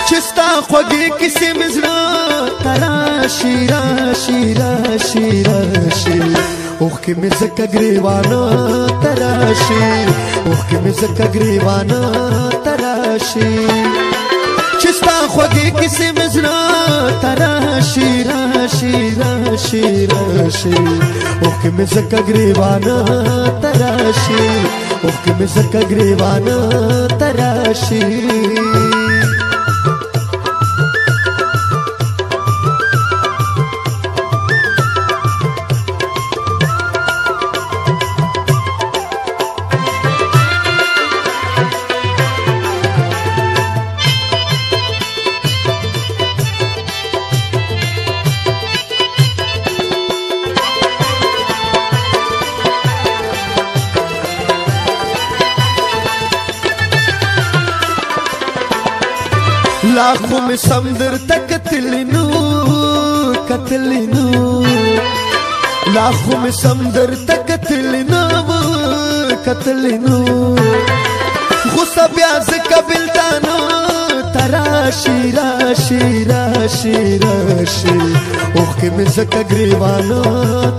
چستا خوږې کیسې مې زړه ته راشي راشي راشي راشي اوښکې مې ځکه ګریوانه ته راشي اوښکې مې ځکه ګریوانه ته راشي چستا خوږې کیسې مې زړه ته راشي راشي راشي راشي اوښکې مې ځکه ګریوانه ته راشي اوښکې مې ځکه ګریوانه ته راشي लाखों में समंदर तक कतलिनू कतलिनू लाखों में समंदर तक कतलिनू कतलिनू गुस्सा ब्याज कबिल दानो तराशी राशि राशि राशि ओके में ज़का ग्रीवानो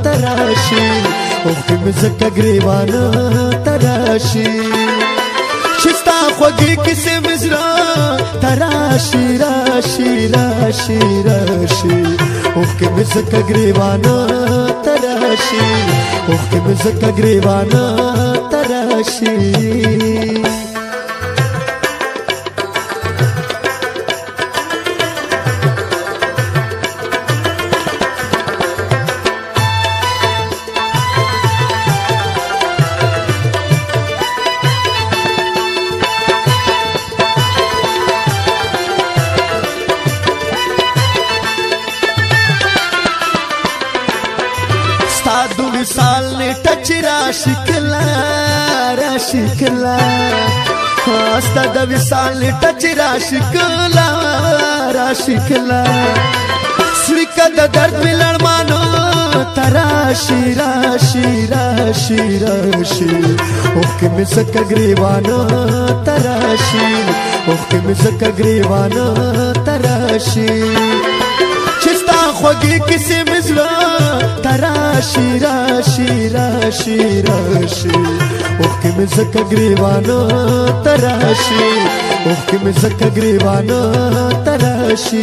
तराशी ओके में ज़का ग्रीवानो तराशी चिस्ता ख्वागी किसे मिज़रा तराशी राशि राशि राशि ओके में ज़का ग्रीवानो तराशी ओके में ज़का ग्रीवानो तराशी दो साल ने टच राशिकला राशिकला हस्ता दो साल ने टच राशिकला राशिकला श्रीका दर्द मिलन मानो तराशी राशि राशि राशि ओके में ज़का ग्रीवानो तराशी ओके में ज़का ग्रीवानो तराशी चिस्ता ख्वागी किसे मिज़रा तराशी राशि राशि राशि ओके में ज़का ग्रीवानो तराशी ओके में ज़का ग्रीवानो तराशी